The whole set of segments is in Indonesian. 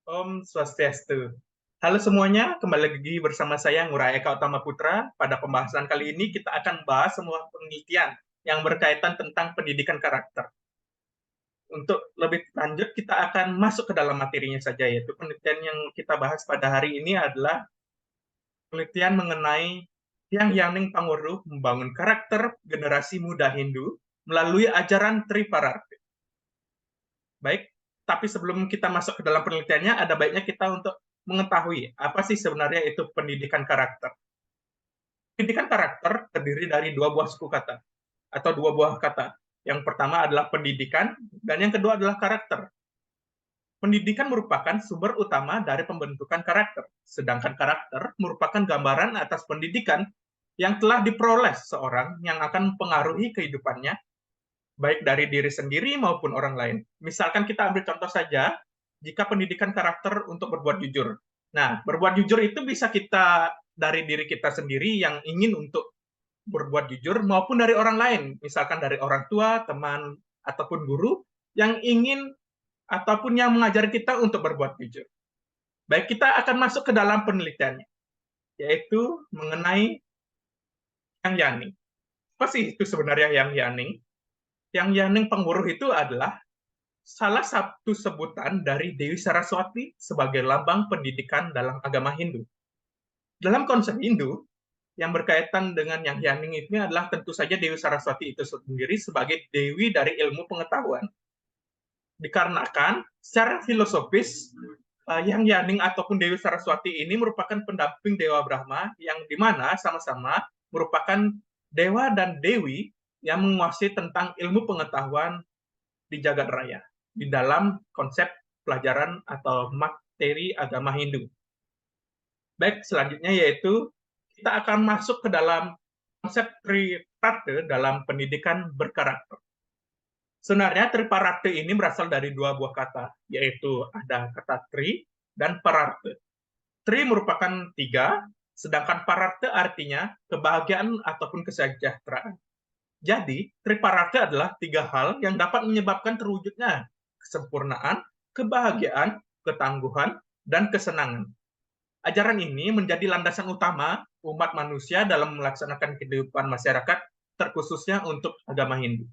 Om Swastiastu. Halo semuanya, kembali lagi bersama saya Ngurah Eka Utama Putra. Pada pembahasan kali ini kita akan bahas semua penelitian yang berkaitan tentang pendidikan karakter. Untuk lebih lanjut, kita akan masuk ke dalam materinya saja, yaitu penelitian yang kita bahas pada hari ini adalah penelitian mengenai Hyang Yaning Panguru membangun karakter generasi muda Hindu melalui ajaran Triparata. Baik, tapi sebelum kita masuk ke dalam penelitiannya, ada baiknya kita untuk mengetahui apa sih sebenarnya itu pendidikan karakter. Pendidikan karakter terdiri dari dua buah suku kata atau dua buah kata. Yang pertama adalah pendidikan dan yang kedua adalah karakter. Pendidikan merupakan sumber utama dari pembentukan karakter, sedangkan karakter merupakan gambaran atas pendidikan yang telah diperoleh seorang yang akan mempengaruhi kehidupannya baik dari diri sendiri maupun orang lain. Misalkan kita ambil contoh saja, jika pendidikan karakter untuk berbuat jujur. Nah, berbuat jujur itu bisa kita dari diri kita sendiri yang ingin untuk berbuat jujur maupun dari orang lain, misalkan dari orang tua, teman, ataupun guru yang ingin ataupun yang mengajari kita untuk berbuat jujur. Baik, kita akan masuk ke dalam penelitiannya, yaitu mengenai Yang Yani. Apa sih itu sebenarnya Yang Yani? Yang Yaning Pengguruh itu adalah salah satu sebutan dari Dewi Saraswati sebagai lambang pendidikan dalam agama Hindu. Dalam konsep Hindu, yang berkaitan dengan Yang Yaning ini adalah tentu saja Dewi Saraswati itu sendiri sebagai dewi dari ilmu pengetahuan. Dikarenakan secara filosofis, Yang Yaning ataupun Dewi Saraswati ini merupakan pendamping Dewa Brahma yang dimana sama-sama merupakan dewa dan dewi yang menguasai tentang ilmu pengetahuan di jagat raya di dalam konsep pelajaran atau materi agama Hindu. Baik, selanjutnya yaitu kita akan masuk ke dalam konsep Triparate dalam pendidikan berkarakter. Sebenarnya Triparate ini berasal dari dua buah kata, yaitu ada kata tri dan pararte. Tri merupakan tiga, sedangkan pararte artinya kebahagiaan ataupun kesejahteraan. Jadi, triparate adalah tiga hal yang dapat menyebabkan terwujudnya kesempurnaan, kebahagiaan, ketangguhan, dan kesenangan. Ajaran ini menjadi landasan utama umat manusia dalam melaksanakan kehidupan masyarakat, terkhususnya untuk agama Hindu.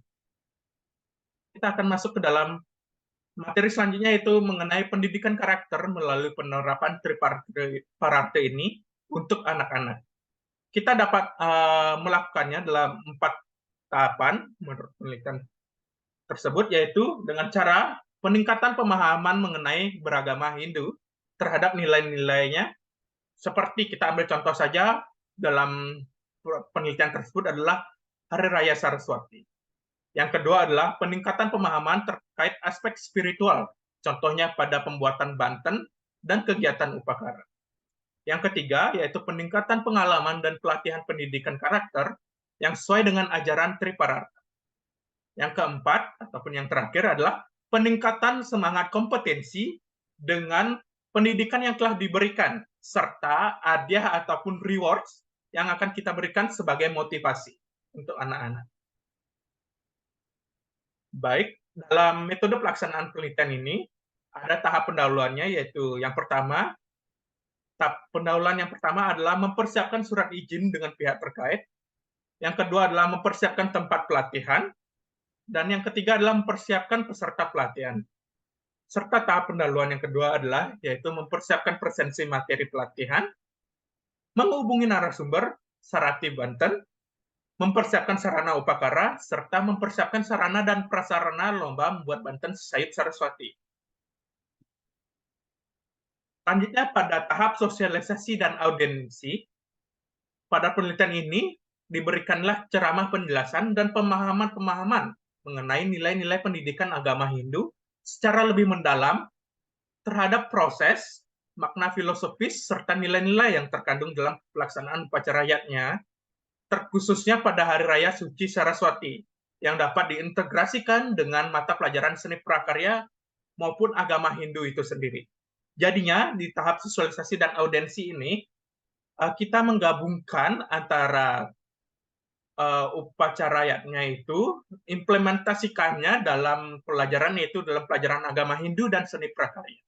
Kita akan masuk ke dalam materi selanjutnya, yaitu mengenai pendidikan karakter melalui penerapan triparate ini untuk anak-anak. Kita dapat melakukannya dalam 4 tahapan menurut penelitian tersebut, yaitu dengan cara peningkatan pemahaman mengenai beragama Hindu terhadap nilai-nilainya, seperti kita ambil contoh saja dalam penelitian tersebut adalah Hari Raya Saraswati. Yang kedua adalah peningkatan pemahaman terkait aspek spiritual, contohnya pada pembuatan banten dan kegiatan upakara. Yang ketiga yaitu peningkatan pengalaman dan pelatihan pendidikan karakter yang sesuai dengan ajaran Triparata. Yang keempat, ataupun yang terakhir adalah peningkatan semangat kompetensi dengan pendidikan yang telah diberikan, serta hadiah ataupun rewards yang akan kita berikan sebagai motivasi untuk anak-anak. Baik, dalam metode pelaksanaan penelitian ini, ada tahap pendahuluannya, yaitu yang pertama, tahap pendahuluan yang pertama adalah mempersiapkan surat izin dengan pihak terkait, yang kedua adalah mempersiapkan tempat pelatihan, dan yang ketiga adalah mempersiapkan peserta pelatihan. Serta tahap pendahuluan yang kedua adalah yaitu mempersiapkan presensi materi pelatihan, menghubungi narasumber, Sarati Banten, mempersiapkan sarana upakara, serta mempersiapkan sarana dan prasarana lomba membuat Banten Said Saraswati. Selanjutnya pada tahap sosialisasi dan audiensi, pada penelitian ini diberikanlah ceramah penjelasan dan pemahaman-pemahaman mengenai nilai-nilai pendidikan agama Hindu secara lebih mendalam terhadap proses, makna filosofis, serta nilai-nilai yang terkandung dalam pelaksanaan upacara yatnya, terkhususnya pada Hari Raya Suci Saraswati, yang dapat diintegrasikan dengan mata pelajaran seni prakarya maupun agama Hindu itu sendiri. Jadinya, di tahap sosialisasi dan audiensi ini, kita menggabungkan antara upacara yatnya itu, implementasikannya dalam pelajaran, yaitu dalam pelajaran agama Hindu dan seni prakarya.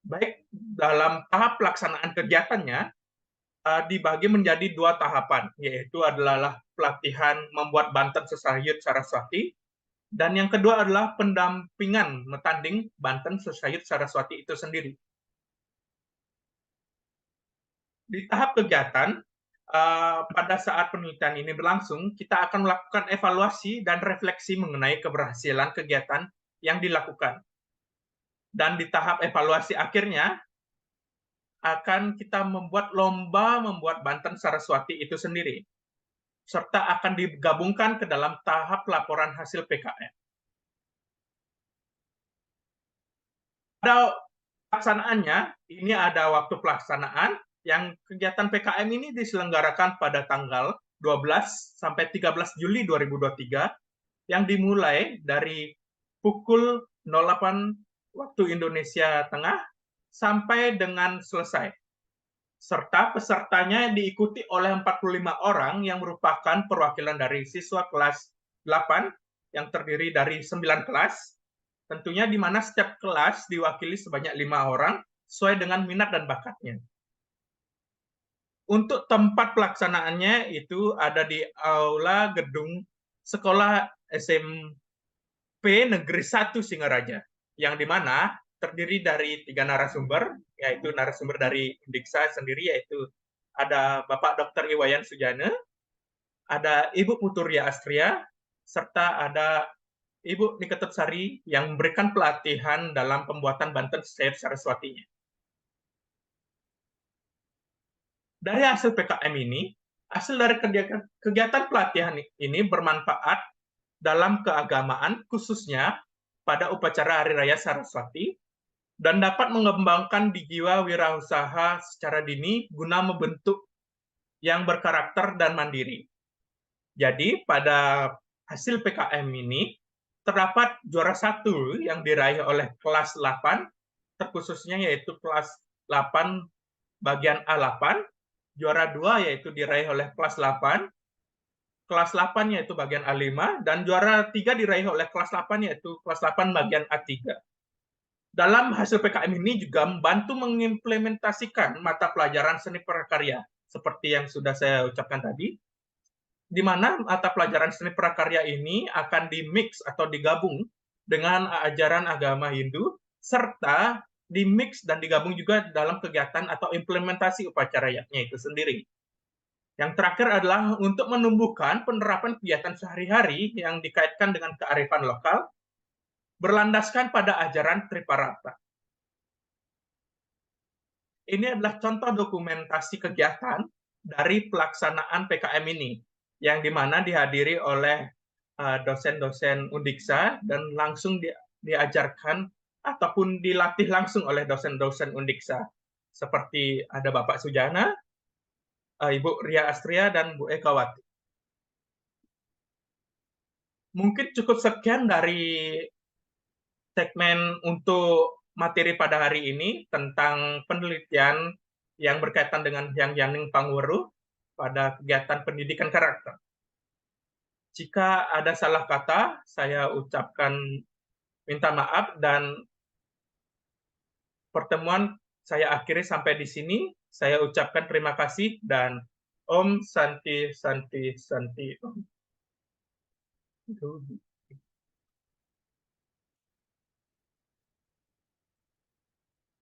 Baik dalam tahap pelaksanaan kegiatannya, dibagi menjadi 2 tahapan, yaitu adalah pelatihan membuat Banten Sesayut Saraswati, dan yang kedua adalah pendampingan metanding Banten Sesayut Saraswati itu sendiri. Di tahap kegiatan, pada saat penelitian ini berlangsung, kita akan melakukan evaluasi dan refleksi mengenai keberhasilan kegiatan yang dilakukan. Dan di tahap evaluasi akhirnya, akan kita membuat lomba membuat Banten Saraswati itu sendiri, serta akan digabungkan ke dalam tahap laporan hasil PKM. Pada pelaksanaannya, ini ada waktu pelaksanaan yang kegiatan PKM ini diselenggarakan pada tanggal 12 sampai 13 Juli 2023 yang dimulai dari pukul 08 waktu Indonesia Tengah sampai dengan selesai. Serta pesertanya diikuti oleh 45 orang yang merupakan perwakilan dari siswa kelas 8 yang terdiri dari 9 kelas, tentunya di mana setiap kelas diwakili sebanyak 5 orang sesuai dengan minat dan bakatnya. Untuk tempat pelaksanaannya itu ada di Aula Gedung Sekolah SMP Negeri 1 Singaraja, yang di mana terdiri dari 3 narasumber, yaitu narasumber dari Undiksa sendiri, yaitu ada Bapak Dr. Iwayan Sujana, ada Ibu Puturia Astria, serta ada Ibu Niketut Sari yang memberikan pelatihan dalam pembuatan Banten Sesayut Saraswatinya. Dari hasil PKM ini, hasil dari kegiatan pelatihan ini bermanfaat dalam keagamaan, khususnya pada upacara Hari Raya Saraswati, dan dapat mengembangkan di jiwa wirausaha secara dini guna membentuk yang berkarakter dan mandiri. Jadi pada hasil PKM ini terdapat juara 1 yang diraih oleh kelas 8, terkhususnya yaitu kelas 8 bagian A8, juara 2 yaitu diraih oleh kelas 8, kelas 8 yaitu bagian A5, dan juara 3 diraih oleh kelas 8 yaitu kelas 8 bagian A3. Dalam hasil PKM ini juga membantu mengimplementasikan mata pelajaran seni prakarya, seperti yang sudah saya ucapkan tadi, di mana mata pelajaran seni prakarya ini akan dimix atau digabung dengan ajaran agama Hindu, serta dimix dan digabung juga dalam kegiatan atau implementasi upacaranya itu sendiri. Yang terakhir adalah untuk menumbuhkan penerapan kegiatan sehari-hari yang dikaitkan dengan kearifan lokal, berlandaskan pada ajaran Triparata. Ini adalah contoh dokumentasi kegiatan dari pelaksanaan PKM ini, yang dimana dihadiri oleh dosen-dosen Undiksa dan langsung diajarkan ataupun dilatih langsung oleh dosen-dosen Undiksa. Seperti ada Bapak Sujana, Ibu Ria Astria, dan Bu Ekawati. Mungkin cukup sekian dari segmen untuk materi pada hari ini tentang penelitian yang berkaitan dengan Hyang Yaning Pangweru pada kegiatan pendidikan karakter. Jika ada salah kata, saya ucapkan minta maaf, dan pertemuan saya akhiri sampai di sini. Saya ucapkan terima kasih dan Om Santi Santi Santi Om.